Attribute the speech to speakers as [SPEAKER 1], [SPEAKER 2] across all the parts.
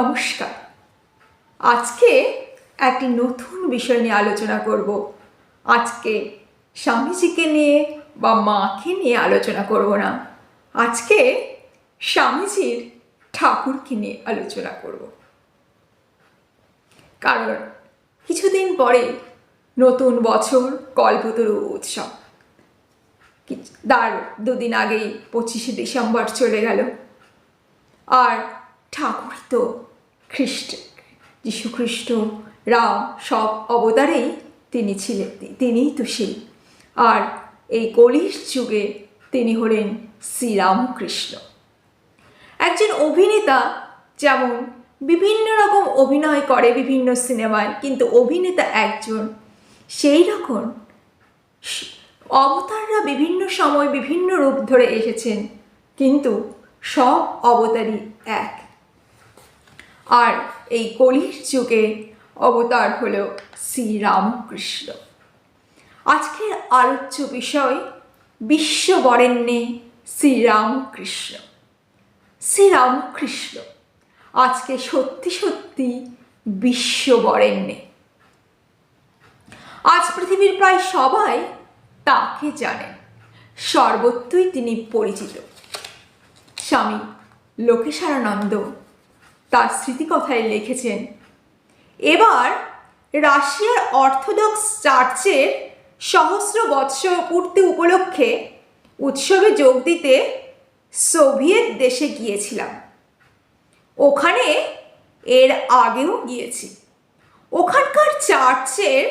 [SPEAKER 1] নমস্কার। আজকে একটি নতুন বিষয় নিয়ে আলোচনা করব। আজকে স্বামীজিকে নিয়ে বা মাকে নিয়ে আলোচনা করব না, আজকে স্বামীজির ঠাকুরকে নিয়ে আলোচনা করব। কারণ কিছুদিন পরে নতুন বছর, কল্পতরু উৎসব। তার দুদিন আগেই 25শে ডিসেম্বর চলে গেল। আর ঠাকুর তো যীশুখ্রিস্ট, রাম সব অবতারেই তিনি ছিলেন, তিনিই তো সেই। আর এই কলির যুগে তিনি হলেন শ্রীরামকৃষ্ণ। একজন অভিনেতা যেমন বিভিন্ন রকম অভিনয় করে বিভিন্ন সিনেমায়, কিন্তু অভিনেতা একজন, সেই রকম অবতাররা বিভিন্ন সময় বিভিন্ন রূপ ধরে এসেছেন, কিন্তু সব অবতারই এক। আর এই কলির যুগে অবতার হল শ্রীরামকৃষ্ণ। আজকের আলোচ্য বিষয় বিশ্ববরেণ্যে শ্রীরামকৃষ্ণ। শ্রীরামকৃষ্ণ আজকে সত্যি সত্যি বিশ্ববরেণ্যে। আজ পৃথিবীর প্রায় সবাই তাকে জানেন, সর্বত্রই তিনি পরিচিত। স্বামী লোকেশারানন্দ তার স্মৃতিকথায় লিখেছেন, এবার রাশিয়ার অর্থোডক্স চার্চের সহস্র বৎসর পূর্তি উপলক্ষে উৎসবে যোগ দিতে সোভিয়েত দেশে গিয়েছিলাম। ওখানে এর আগেও গিয়েছি। ওখানকার চার্চের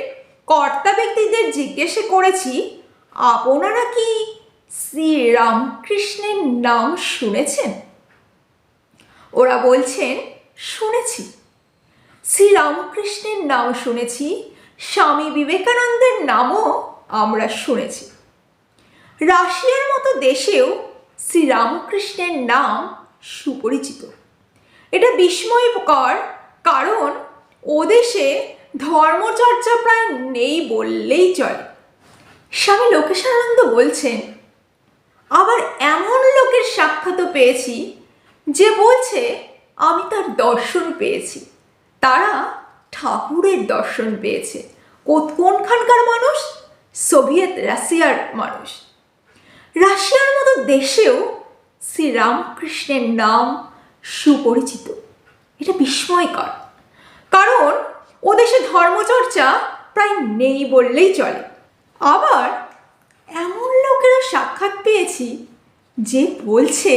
[SPEAKER 1] কর্তা ব্যক্তিদের জিজ্ঞেস করেছি, আপনারা কি শ্রীরামকৃষ্ণের নাম শুনেছেন? ওরা বলছেন, শুনেছি। শ্রীরামকৃষ্ণের নাম শুনেছি, স্বামী বিবেকানন্দের নামও আমরা শুনেছি। রাশিয়ার মতো দেশেও শ্রীরামকৃষ্ণের নাম সুপরিচিত। এটা বিস্ময়কর, কারণ ও দেশে ধর্মচর্চা প্রায় নেই বললেই চলে। স্বামী লোকেশারানন্দ বলছেন, আবার এমন লোকের সাক্ষাৎও পেয়েছি যে বলছে আমি তার দর্শন পেয়েছি। তারা ঠাকুরের দর্শন পেয়েছে। কোনখানকার মানুষ? সোভিয়েত রাশিয়ার মানুষ। রাশিয়ার মতো দেশেও শ্রীরামকৃষ্ণের নাম সুপরিচিত। এটা বিস্ময়কর, কারণ ও দেশে ধর্মচর্চা প্রায় নেই বললেই চলে। আবার এমন লোকেরা সাক্ষাৎ পেয়েছি যে বলছে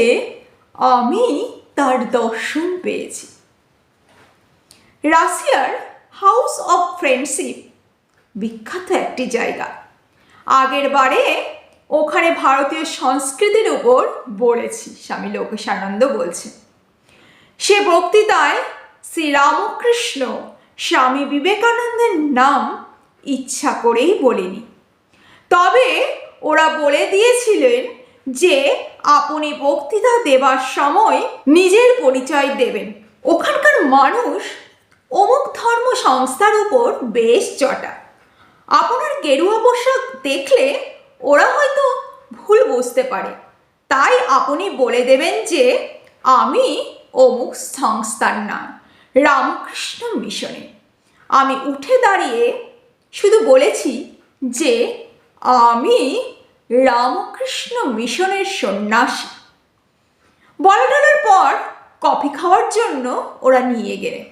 [SPEAKER 1] আমি তার দর্শন পেয়েছি। রাশিয়ার হাউস অফ ফ্রেন্ডশিপ বিখ্যাত একটি জায়গা। আগের বারে ওখানে ভারতীয় সংস্কৃতির উপর বলেছি, স্বামী লোকেশানন্দ বলছেন। সে বক্তৃতায় শ্রীরামকৃষ্ণ স্বামী বিবেকানন্দের নাম ইচ্ছা করেই বলিনি, তবে ওরা বলে দিয়েছিলেন যে আপনি বক্তৃতা দেবার সময় নিজের পরিচয় দেবেন। ওখানকার মানুষ অমুক ধর্ম সংস্থার উপর বেশ চটা। আপনার গেরুয়া পোশাক দেখলে ওরা হয়তো ভুল বুঝতে পারে, তাই আপনি বলে দেবেন যে আমি অমুক সংস্থার নাম, রামকৃষ্ণ মিশনে। আমি উঠে দাঁড়িয়ে শুধু বলেছি যে আমি রামকৃষ্ণ মিশনের সন্ন্যাসী। বলাটলার পর কফি খাওয়ার জন্য ওরা নিয়ে গেলেন।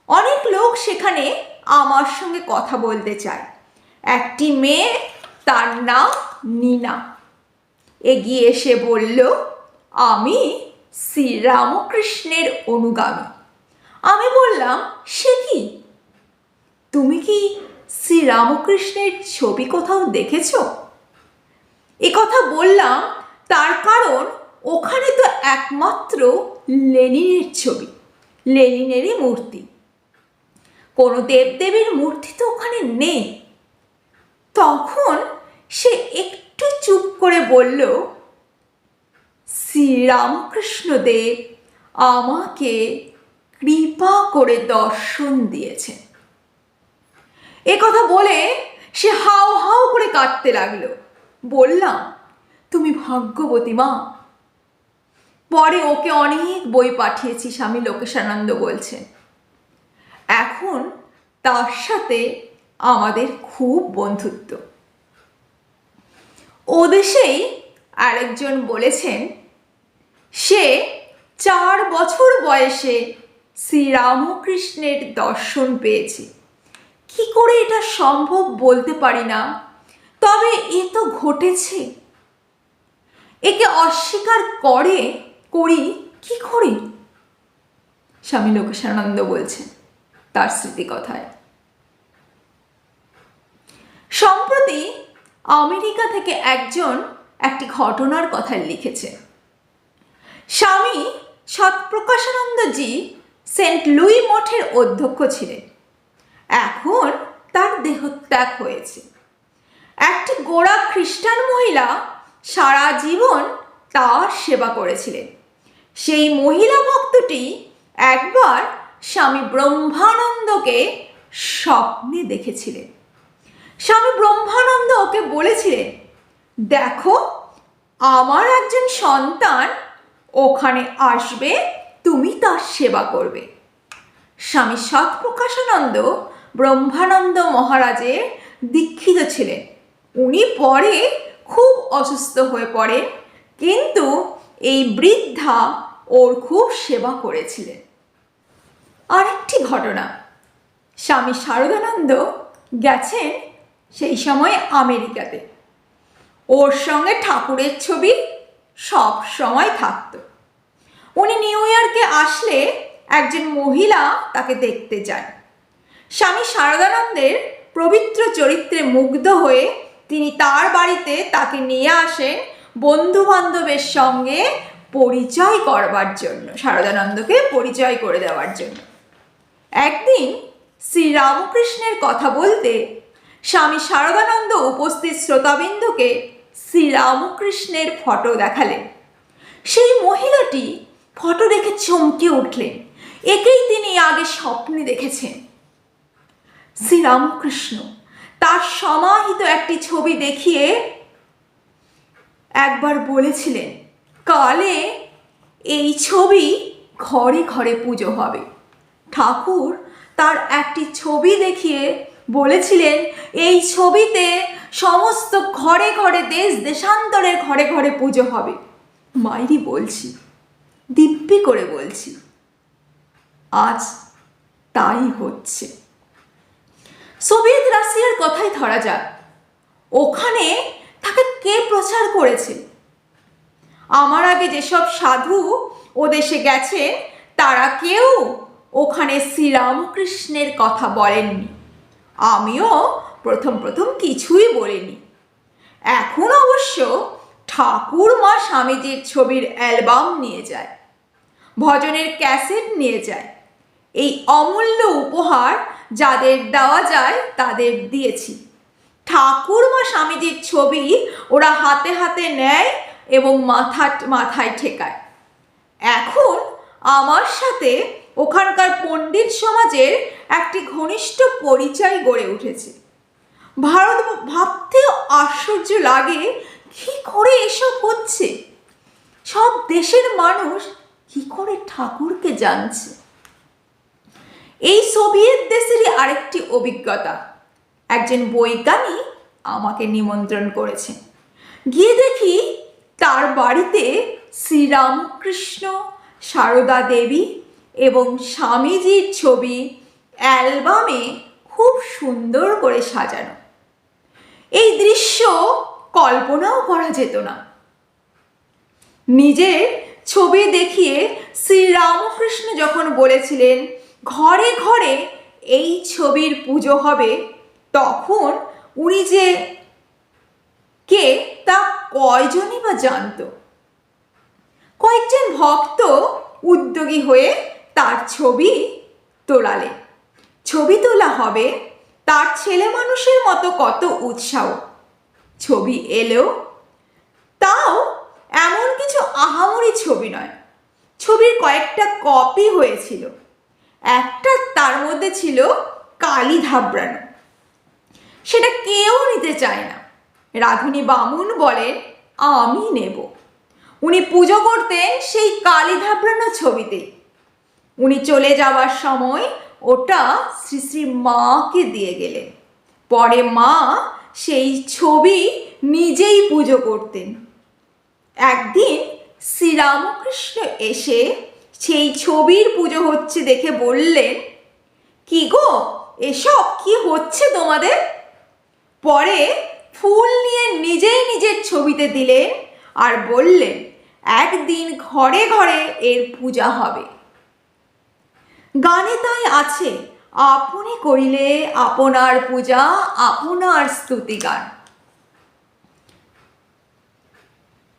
[SPEAKER 1] অনেক লোক সেখানে আমার সঙ্গে কথা বলতে চায়। একটি মেয়ে, তার নাম নীনা, এগিয়ে এসে বলল, আমি শ্রীরামকৃষ্ণের অনুগামী। আমি বললাম, সে কি? তুমি কি শ্রীরামকৃষ্ণের ছবি কোথাও দেখেছ? এ কথা বললাম তার কারণ ওখানে তো একমাত্র লেনিনের ছবি, লেনিনেরই মূর্তি। কোনো দেবদেবীর মূর্তি তো ওখানে নেই। তখন সে একটু চুপ করে বলল, শ্রীরামকৃষ্ণদেব আমাকে কৃপা করে দর্শন দিয়েছেন। এ কথা বলে সে হাউ হাউ করে কাঁদতে লাগলো। বললাম, তুমি ভাগ্যবতী মা। পরে ওকে অনেক বই পাঠিয়েছি, স্বামী লোকেশানন্দ বলছেন। এখন তার সাথে আমাদের খুব বন্ধুত্ব। ও দেশেই আরেকজন বলেছেন সে 4 বছর বয়সে শ্রীরামকৃষ্ণের দর্শন পেয়েছে। কি করে এটা সম্ভব বলতে পারি না, তবে এ তো ঘটেছে। একে অস্বীকার করি কি করে? স্বামী লোকেশানন্দ বলছেন তার স্মৃতিকথায়। সম্প্রতি আমেরিকা থেকে একজন একটি ঘটনার কথা লিখেছে। স্বামী সৎপ্রকাশানন্দজি সেন্ট লুই মঠের অধ্যক্ষ ছিলেন। এখন তার দেহত্যাগ হয়েছে। একটি গোঁড়া খ্রিস্টান মহিলা সারা জীবন তার সেবা করেছিলেন। সেই মহিলা ভক্তটি একবার স্বামী ব্রহ্মানন্দকে স্বপ্নে দেখেছিলেন। স্বামী ব্রহ্মানন্দ ওকে বলেছিলেন, দেখো আমার একজন সন্তান ওখানে আসবে, তুমি তার সেবা করবে। স্বামী সৎপ্রকাশানন্দ ব্রহ্মানন্দ মহারাজের দীক্ষিত ছিলেন। উনি পরে খুব অসুস্থ হয়ে পড়েন, কিন্তু এই বৃদ্ধা ওর খুব সেবা করেছিলেন। আরেকটি ঘটনা, স্বামী শারদানন্দ গেছেন সেই সময় আমেরিকাতে। ওর সঙ্গে ঠাকুরের ছবি সব সময় থাকত। উনি নিউ ইয়র্কে আসলে একজন মহিলা তাকে দেখতে যান। স্বামী শারদানন্দের পবিত্র চরিত্রে মুগ্ধ হয়ে তিনি তার বাড়িতে তাকে নিয়ে আসেন বন্ধু বান্ধবের সঙ্গে পরিচয় করবার জন্য, শারদানন্দকে পরিচয় করে দেওয়ার জন্য। একদিন শ্রীরামকৃষ্ণের কথা বলতে স্বামী শারদানন্দ উপস্থিত শ্রোতাবৃন্দকে শ্রীরামকৃষ্ণের ফটো দেখালেন। সেই মহিলাটি ফটো দেখে চমকে উঠলেন। একেই তিনি আগে স্বপ্নে দেখেছেন। শ্রীরামকৃষ্ণ তার সমাহিত একটি ছবি দেখিয়ে একবার বলেছিলেন, কালে এই ছবি ঘরে ঘরে পুজো হবে। ঠাকুর তার একটি ছবি দেখিয়ে বলেছিলেন, এই ছবিতে সমস্ত ঘরে ঘরে, দেশ দেশান্তরের ঘরে ঘরে পুজো হবে। মাইরি বলছি, দিব্যি করে বলছি, আজ তাই হচ্ছে। সোভিয়েত রাশিয়ার কথাই ধরা যাক, ওখানে তাকে কে প্রচার করেছে? আমার আগে যেসব সাধু ও দেশে গেছে তারা কেউ ওখানে শ্রীরামকৃষ্ণের কথা বলেননি। আমিও প্রথম কিছুই বলিনি। এখন অবশ্য ঠাকুর মা স্বামীজির ছবির অ্যালবাম নিয়ে যায়, ভজনের ক্যাসেট নিয়ে যায়। এই অমূল্য উপহার যাদের দেওয়া যায় তাদের দিয়েছি। ঠাকুর মা স্বামীজির ছবি ওরা হাতে হাতে নেয় এবং মাথায় ঠেকায়। এখন আমার সাথে ওখানকার পণ্ডিত সমাজের একটি ঘনিষ্ঠ পরিচয় গড়ে উঠেছে। ভাবতেও আশ্চর্য লাগে, কি করে এসব হচ্ছে? সব দেশের মানুষ কি করে ঠাকুরকে জানছে? এই সোভিয়েত দেশেরই আরেকটি অভিজ্ঞতা। একজন বৈজ্ঞানিক আমাকে নিমন্ত্রণ করেছেন। গিয়ে দেখি তার বাড়িতে শ্রীরামকৃষ্ণ, সারদা দেবী এবং স্বামীজির ছবি অ্যালবামে খুব সুন্দর করে সাজানো। এই দৃশ্য কল্পনাও করা যেত না। নিজের ছবি দেখিয়ে শ্রীরামকৃষ্ণ যখন বলেছিলেন ঘরে ঘরে এই ছবির পুজো হবে, তখন উনি যে কে তা কয়জনই বা জানত? কয়েকজন ভক্ত উদ্যোগী হয়ে তার ছবি তোলালেন। ছবি তোলা হবে, তার ছেলে মানুষের মতো কত উৎসাহ। ছবি এলো, তাও এমন কিছু আহামরি ছবি নয়। ছবির কয়েকটা কপি হয়েছিল। একটা তার মধ্যে ছিল কালি ধাবড়ানো, সেটা কেউ নিতে চায় না। রাধুনী বামুন বলেন, আমি নেব। উনি পুজো করতেন সেই কালী ধাবড়ানো ছবিতে। উনি চলে যাওয়ার সময় ওটা শ্রী শ্রী মাকে দিয়ে গেলেন। পরে মা সেই ছবি নিজেই পুজো করতেন। একদিন শ্রীরামকৃষ্ণ এসে সেই ছবির পুজো হচ্ছে দেখে বললেন, কি গো, এসব কি হচ্ছে তোমাদের? পরে ফুল নিয়ে নিজেই নিজের ছবিতে দিলেন আর বললেন, একদিন ঘরে ঘরে এর পূজা হবে। গানে তাই আছে, আপনি করিলে আপনার পূজা, আপনার স্তুতিগান।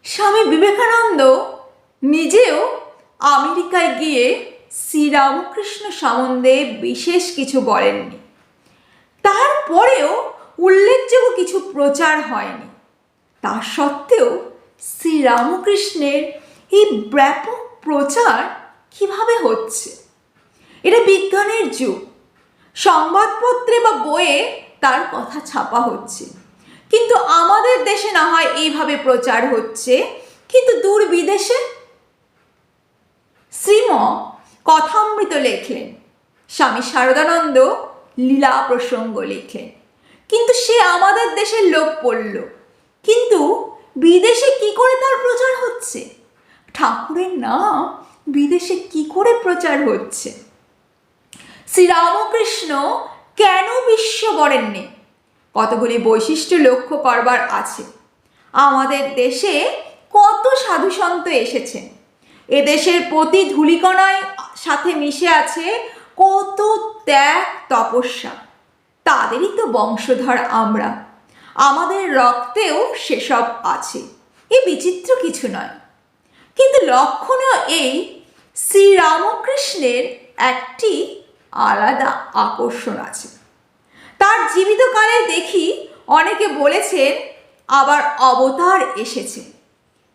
[SPEAKER 1] স্বামী বিবেকানন্দ নিজেও আমেরিকায় গিয়ে শ্রীরামকৃষ্ণ সম্বন্ধে বিশেষ কিছু বলেননি। তারপরেও উল্লেখযোগ্য কিছু প্রচার হয়নি। তা সত্ত্বেও শ্রীরামকৃষ্ণের এই ব্যাপক প্রচার কিভাবে হচ্ছে? এটা বিজ্ঞানের যুগ। সংবাদপত্রে বা বইয়ে তার কথা ছাপা হচ্ছে, কিন্তু আমাদের দেশে না হয় এইভাবে প্রচার হচ্ছে, কিন্তু দূর বিদেশে? শ্রীম কথামৃত লেখলেন, স্বামী শারদানন্দ লীলা প্রসঙ্গ লিখলেন, কিন্তু সে আমাদের দেশের লোক পড়ল, কিন্তু বিদেশে কি করে তার প্রচার হচ্ছে? ঠাকুরের নাম বিদেশে কি করে প্রচার হচ্ছে? শ্রীরামকৃষ্ণ কেন বিশ্ব বরেননি? কতগুলি বৈশিষ্ট্য লক্ষ্য করবার আছে। আমাদের দেশে কত সাধুসন্ত এসেছেন, এদেশের প্রতি ধূলিকণায় সাথে মিশে আছে কত ত্যাগ তপস্যা। তাদেরই তো বংশধর আমরা, আমাদের রক্তেও সেসব আছে, এ বিচিত্র কিছু নয়। কিন্তু লক্ষণীয় এই, শ্রীরামকৃষ্ণের একটি আলাদা আকর্ষণ আছে। তার জীবিতকালে দেখি অনেকে বলেছেন আবার অবতার এসেছে।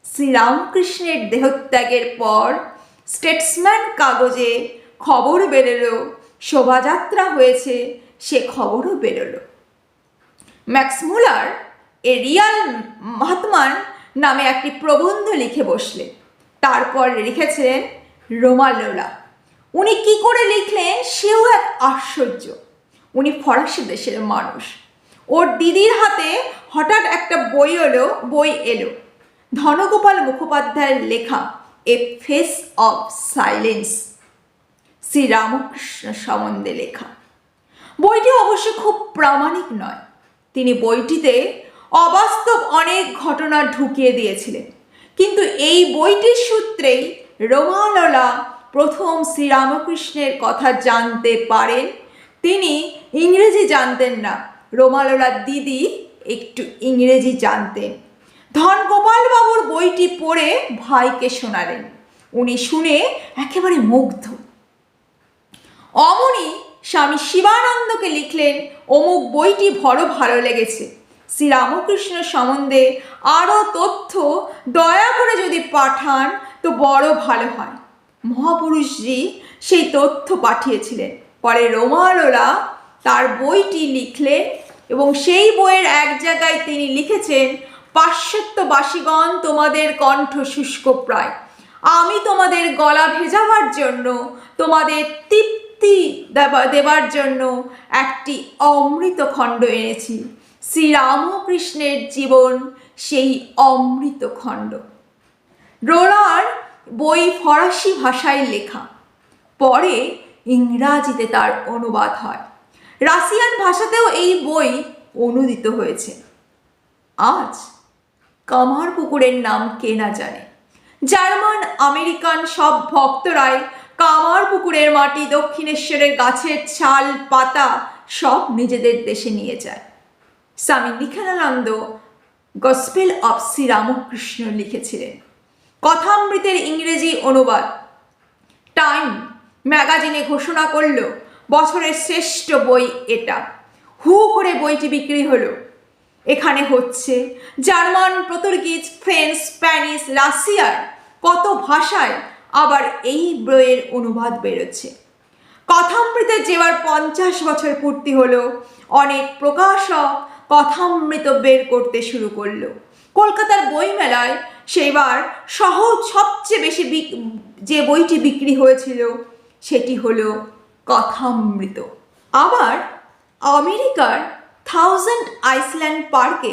[SPEAKER 1] শ্রীরামকৃষ্ণের দেহত্যাগের পর স্টেটসম্যান কাগজে খবর বেরোলো, শোভাযাত্রা হয়েছে, সে খবরও বেরোলো। ম্যাক্সমূলার এ রিয়াল মহাত্মান নামে একটি প্রবন্ধ লিখে বসলেন। তারপর লিখেছিলেন রোমালোলা। উনি কি করে লিখলেন সেও এক আশ্চর্য। উনি ফরাসি দেশের মানুষ। ওর দিদির হাতে হঠাৎ একটা বই এলো ধনগোপাল মুখোপাধ্যায়ের লেখা এ ফেস অফ সাইলেন্স, শ্রীরামকৃষ্ণ সম্বন্ধে লেখা। বইটি অবশ্য খুব প্রামাণিক নয়। তিনি বইটিতে অবাস্তব অনেক ঘটনা ঢুকিয়ে দিয়েছিলেন, কিন্তু এই বইটির সূত্রেই রোমালোলা প্রথম শ্রীরামকৃষ্ণের কথা জানতে পারেন। তিনি ইংরেজি জানতেন না, রোমালোলার দিদি একটু ইংরেজি জানতেন। ধনগোপাল বাবুর বইটি পড়ে ভাইকে শোনালেন, উনি শুনে একেবারে মুগ্ধ। অমনি স্বামী শিবানন্দকে লিখলেন, অমুক বইটি বড় ভালো লেগেছে, শ্রীরামকৃষ্ণ সম্বন্ধে আরও তথ্য দয়া করে যদি পাঠান তো বড় ভালো হয়। মহাপুরুষজি সেই তথ্য পাঠিয়েছিলেন। পরে রোমালোলা তার বইটি লিখলেন এবং সেই বইয়ের এক জায়গায় তিনি লিখেছেন, পাশ্চাত্যবাসীগণ তোমাদের কণ্ঠ শুষ্ক প্রায়, আমি তোমাদের গলা ভেজাবার জন্য, তোমাদের তৃপ্তি দেবার জন্য একটি অমৃত খণ্ড এনেছি। শ্রীরামকৃষ্ণের জীবন সেই অমৃত খণ্ড। রোলার বই ফরাসি ভাষায় লেখা, পরে ইংরাজিতে তার অনুবাদ হয়। রাশিয়ান ভাষাতেও এই বই অনুদিত হয়েছে। আজ কামারপুকুরের নাম কে না জানে। জার্মান আমেরিকান সব ভক্তরাই কামারপুকুরের মাটি, দক্ষিণেশ্বরের গাছের ছাল পাতা সব নিজেদের দেশে নিয়ে যায়। স্বামী নিখিলানন্দ গসপেল অফ শ্রীরামকৃষ্ণ লিখেছিলেন। কথামৃতের ইংরেজি অনুবাদ টাইম ম্যাগাজিনে ঘোষণা করল বছরের শ্রেষ্ঠ বই এটা। হু করে বইটি বিক্রি হলো। এখানে হচ্ছে জার্মান, পর্তুগিজ, ফ্রেঞ্চ, স্প্যানিশ, রাশিয়ার কত ভাষায় আবার এই বইয়ের অনুবাদ বেরোচ্ছে। কথামৃতের যেবার 50 বছর পূর্তি হলো, অনেক প্রকাশক কথামৃত বের করতে শুরু করলো। কলকাতার বইমেলায় সেইবার সবচেয়ে বেশি যে বইটি বিক্রি হয়েছিল সেটি হলো কথামৃত। আবার আমেরিকার 1000 আইল্যান্ড পার্কে,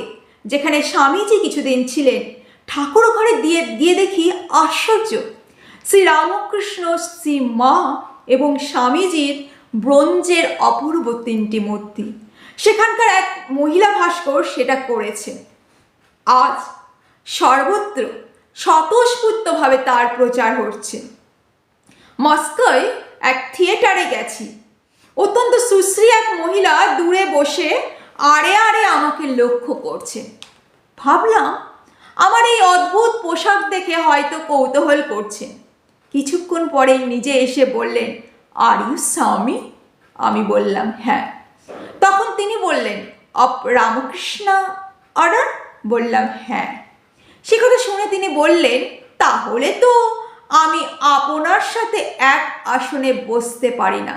[SPEAKER 1] যেখানে স্বামীজি কিছুদিন ছিলেন, ঠাকুর ঘরে গিয়ে দেখি আশ্চর্য, শ্রীরামকৃষ্ণ, শ্রী মা এবং স্বামীজির ব্রোঞ্জের অপূর্ব 3টি মূর্তি। সেখানকার এক মহিলা ভাস্কর সেটা করেছে। আজ সর্বত্র স্বতঃস্ফূর্তভাবে তার প্রচার হচ্ছে। মস্কোয় এক থিয়েটারে গেছি, অত্যন্ত সুশ্রী এক মহিলা দূরে বসে আড়ে আড়ে আমাকে লক্ষ্য করছে। ভাবলাম আমার এই অদ্ভুত পোশাক দেখে হয়তো কৌতূহল করছে। কিছুক্ষণ পরে নিজে এসে বললেন, আর ইউ স্বামী? আমি বললাম হ্যাঁ। তখন তিনি বললেন, অফ রামকৃষ্ণ অর্ডার? বললাম হ্যাঁ। সে কথা শুনে তিনি বললেন, তাহলে তো আমি আপনার সাথে এক আসনে বসতে পারি না,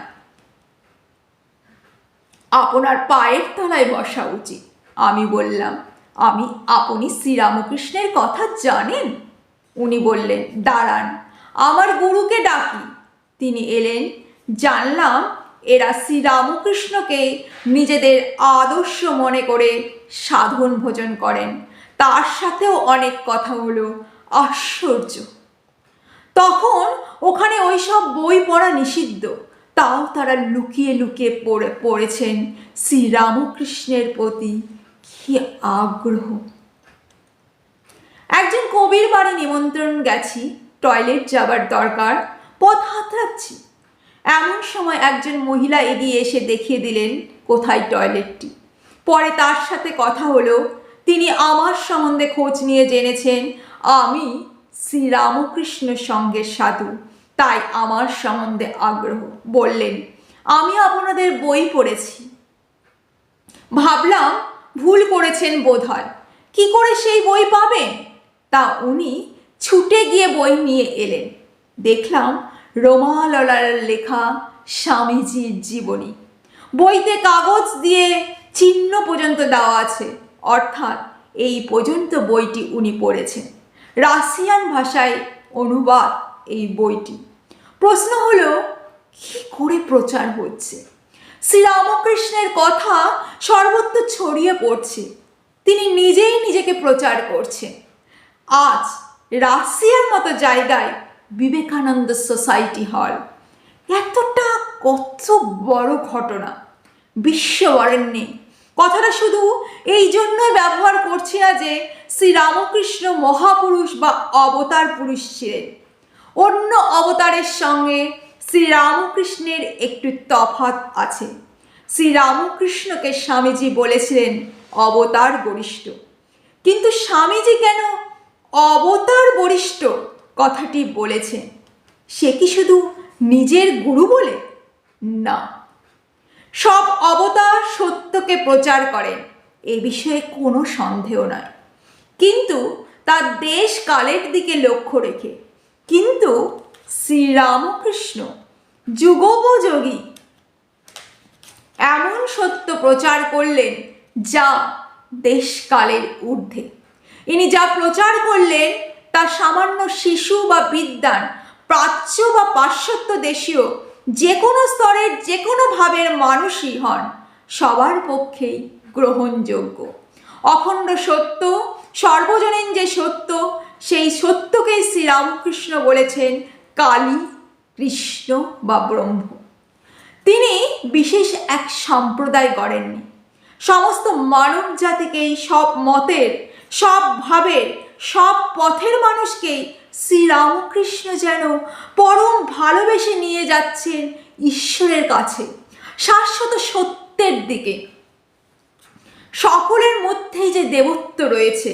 [SPEAKER 1] আপনার পায়ের তলায় বসা উচিত। আমি বললাম, আপনি শ্রীরামকৃষ্ণের কথা জানেন? উনি বললেন, দাঁড়ান আমার গুরুকে ডাকি। তিনি এলেন। জানলাম এরা শ্রীরামকৃষ্ণকে নিজেদের আদর্শ মনে করে সাধন ভোজন করেন। তার সাথেও অনেক কথা হলো। আশ্চর্য! তখন ওখানে ওইসব বই পড়া নিষিদ্ধ, তাও তারা লুকিয়ে লুকিয়ে পড়েছেন শ্রীরামকৃষ্ণের প্রতি। কি আগ্রহ! একজন কবির বাড়ি নিমন্ত্রণ গেছি, টয়লেট যাবার দরকার, পথ হাতড়াচ্ছি। এমন সময় একজন মহিলা এগিয়ে এসে দেখিয়ে দিলেন কোথায় টয়লেটটি। পরে তার সাথে কথা হলো। তিনি আমার সম্বন্ধে খোঁজ নিয়ে জেনেছেন আমি শ্রীরামকৃষ্ণ সঙ্গে সাধু, তাই আমার সম্বন্ধে আগ্রহ। বললেন, আমি আপনাদের বই পড়েছি। ভাবলাম ভুল করেছেন বোধহয়, কি করে সেই বই পাবেন? তা উনি ছুটে গিয়ে বই নিয়ে এলেন। দেখলাম রোমাললার লেখা স্বামীজির জীবনী। বইতে কাগজ দিয়ে চিহ্ন পর্যন্ত দেওয়া আছে, অর্থাৎ এই পর্যন্ত বইটি উনি পড়েছেন। রাশিয়ান ভাষায় অনুবাদ এই বইটি। প্রশ্ন হলো, কি করে প্রচার হচ্ছে? শ্রীরামকৃষ্ণের কথা সর্বত্র ছড়িয়ে পড়ছে, তিনি নিজেই নিজেকে প্রচার করছেন। আজ রাশিয়ার মতো জায়গায় বিবেকানন্দ সোসাইটি হল, এতটা কত বড় ঘটনা, বিশ্ববরেণ্যে। কথাটা শুধু এই জন্যই ব্যবহার করছি না যে শ্রীরামকৃষ্ণ মহাপুরুষ বা অবতার পুরুষ ছিলেন। অন্য অবতারের সঙ্গে শ্রীরামকৃষ্ণের একটু তফাৎ আছে। শ্রীরামকৃষ্ণকে স্বামীজি বলেছিলেন অবতার বরিষ্ঠ, কিন্তু স্বামীজি কেন অবতার বরিষ্ঠ কথাটি বলেছেন? সে কি শুধু নিজের গুরু বলে? না, সব অবতার সত্যকে প্রচার করেন, এ বিষয়ে কোনো সন্দেহ নয়, কিন্তু তার দেশ কালের দিকে লক্ষ্য রেখে। কিন্তু শ্রীরামকৃষ্ণ যুগোপযোগী এমন সত্য প্রচার করলেন যা দেশকালের ঊর্ধ্বে। ইনি যা প্রচার করলেন তা সামান্য শিশু বা বিদ্বান, প্রাচ্য বা পাশ্চাত্য দেশীয় যে কোনো স্তরের যে কোনো ভাবের মানুষই হন, সবার পক্ষেই গ্রহণযোগ্য। অখণ্ড সত্য, সর্বজনীন যে সত্য, সেই সত্যকেই শ্রীরামকৃষ্ণ বলেছেন কালী, কৃষ্ণ বা ব্রহ্ম। তিনি বিশেষ এক সম্প্রদায় গড়েননি, সমস্ত মানব জাতিকেই, সব মতের, সব ভাবের, সব পথের মানুষকেই শ্রীরামকৃষ্ণ যেন পরম ভালোবেসে নিয়ে যাচ্ছেন ঈশ্বরের কাছে, শাশ্বত সত্যের দিকে। সকলের মধ্যেই যে দেবত্ব রয়েছে,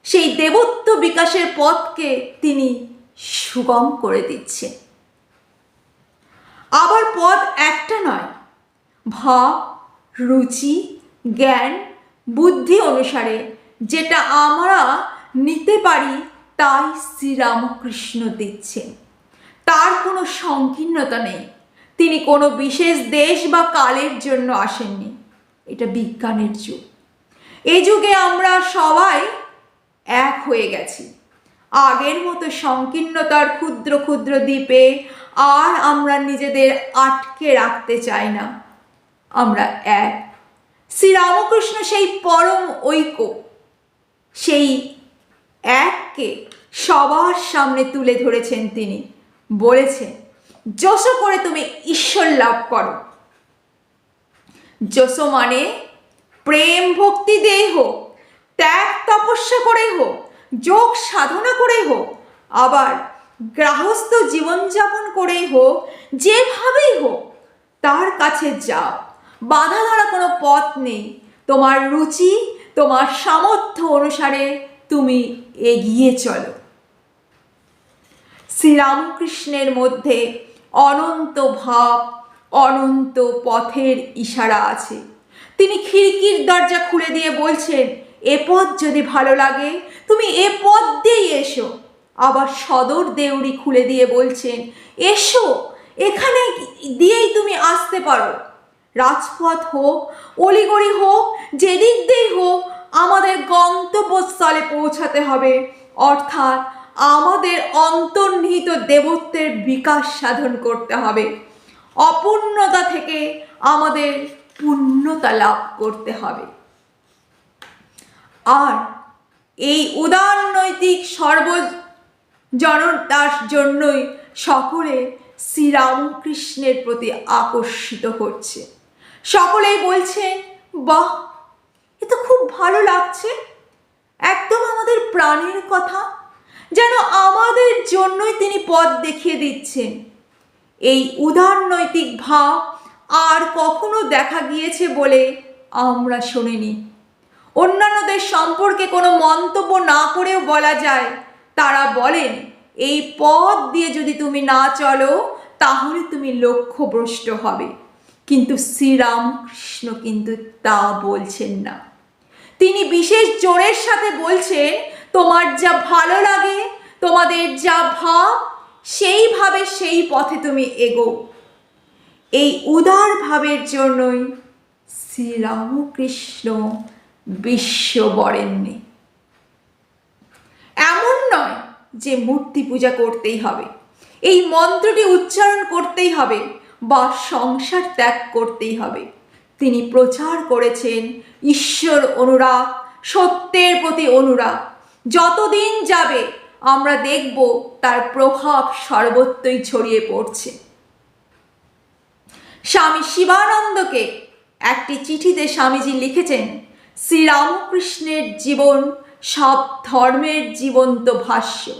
[SPEAKER 1] সেই দেবত্ব বিকাশের পথকে তিনি সুগম করে দিচ্ছেন। আবার পথ একটা নয়, ভাব, রুচি, জ্ঞান, বুদ্ধি অনুসারে যেটা আমরা নিতে পারি তাই শ্রীরামকৃষ্ণ দিচ্ছেন। তার কোনো সংকীর্ণতা নেই। তিনি কোনো বিশেষ দেশ বা কালের জন্য আসেননি। এটা বিজ্ঞানের যুগ। এই যুগে আমরা সবাই এক হয়ে গেছি। আগের মতো সংকীর্ণতার ক্ষুদ্র ক্ষুদ্র দ্বীপে আর আমরা নিজেদের আটকে রাখতে চাই না। আমরা এক। শ্রীরামকৃষ্ণ সেই পরম ঐক্য, সেই এককে সবার সামনে তুলে ধরেছেন। তিনি বলেছেন, যশো করে তুমি ঈশ্বর লাভ করো। যশো মানে প্রেম ভক্তি দিয়ে হোক, ত্যাগ তপস্যা করে হোক, যোগ সাধনা করে হোক, আবার গৃহস্থ জীবনযাপন করেই হোক, যেভাবেই হোক তার কাছে যাও। বাধা ধরা কোনো পথ নেই। তোমার রুচি, তোমার সামর্থ্য অনুসারে তুমি এগিয়ে চলো। শ্রীরামকৃষ্ণের মধ্যে অনন্ত ভাব, অনন্ত পথের ইশারা আছে। তিনি খিড়কির দরজা খুলে দিয়ে বলছেন, এ পথ যদি ভালো লাগে তুমি এ পথ দিয়েই এসো। আবার সদর দেউড়ি খুলে দিয়ে বলছেন, এসো, এখানে দিয়েই তুমি আসতে পারো। রাজপথ হোক, অলিগলি হোক, যেদিক দিয়েই হোক, আমাদের গন্তব্যস্থলে পৌঁছাতে হবে, অর্থাৎ আমাদের অন্তর্নিহিত দেবত্বের বিকাশ সাধন করতে হবে। অপূর্ণতা থেকে আমাদের পূর্ণতা লাভ করতে হবে। আর এই উদার নৈতিক সর্বজনতার জন্যই সকলে শ্রীরামকৃষ্ণের প্রতি আকর্ষিত হচ্ছে। সকলেই বলছেন, বাহ, এ তো খুব ভালো লাগছে, একদম আমাদের প্রাণের কথা, যেন আমাদের জন্যই তিনি পথ দেখিয়ে দিচ্ছেন। এই উদার নৈতিক ভাব আর কখনো দেখা গিয়েছে বলে আমরা শুনিনি। অন্যান্যদের সম্পর্কে কোনো মন্তব্য না করেও বলা যায়, তারা বলেন, এই পথ দিয়ে যদি তুমি না চলো তাহলে তুমি লক্ষ্যভ্রষ্ট হবে। কিন্তু শ্রীরামকৃষ্ণ কিন্তু তা বলছেন না। তিনি বিশেষ জোরের সাথে বলছেন, তোমার যা ভালো লাগে, তোমাদের যা ভাব, সেইভাবে সেই পথে তুমি এগো। এই উদার ভাবের জন্যই শ্রীরামকৃষ্ণ বিশ্ব বরেণ্যে। এমন নয় যে মূর্তি পূজা করতেই হবে, এই মন্ত্রটি উচ্চারণ করতেই হবে, বা সংসার ত্যাগ করতেই হবে। তিনি প্রচার করেছেন ঈশ্বর অনুরাগ, সত্যের প্রতি অনুরাগ। যতদিন যাবে আমরা দেখব তার প্রভাব সর্বত্রই ছড়িয়ে পড়ছে। স্বামী শিবানন্দকে একটি চিঠিতে স্বামীজি লিখেছেন, শ্রীরামকৃষ্ণের জীবন সব ধর্মের জীবন্ত ভাষ্য।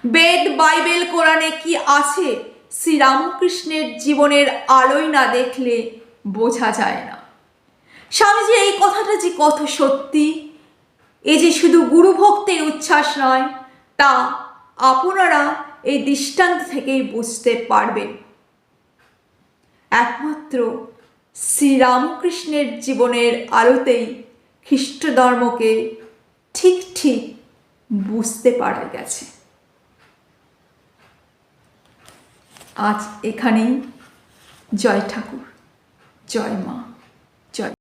[SPEAKER 1] বেদ, বাইবেল, কোরআনে কি আছে শ্রীরামকৃষ্ণের জীবনের আলোয় না দেখলে বোঝা যায় না। স্বামীজি এই কথাটা যে কত সত্যি, এ যে শুধু গুরুভক্তির উচ্ছ্বাস নয়, তা আপনারা এই দৃষ্টান্ত থেকেই বুঝতে পারবেন। একমাত্র শ্রীরামকৃষ্ণের জীবনের আলোতেই খ্রিস্ট ধর্মকে ঠিক ঠিক বুঝতে পারা গেছে। আজ এখানেই। জয় ঠাকুর, জয় মা, জয়।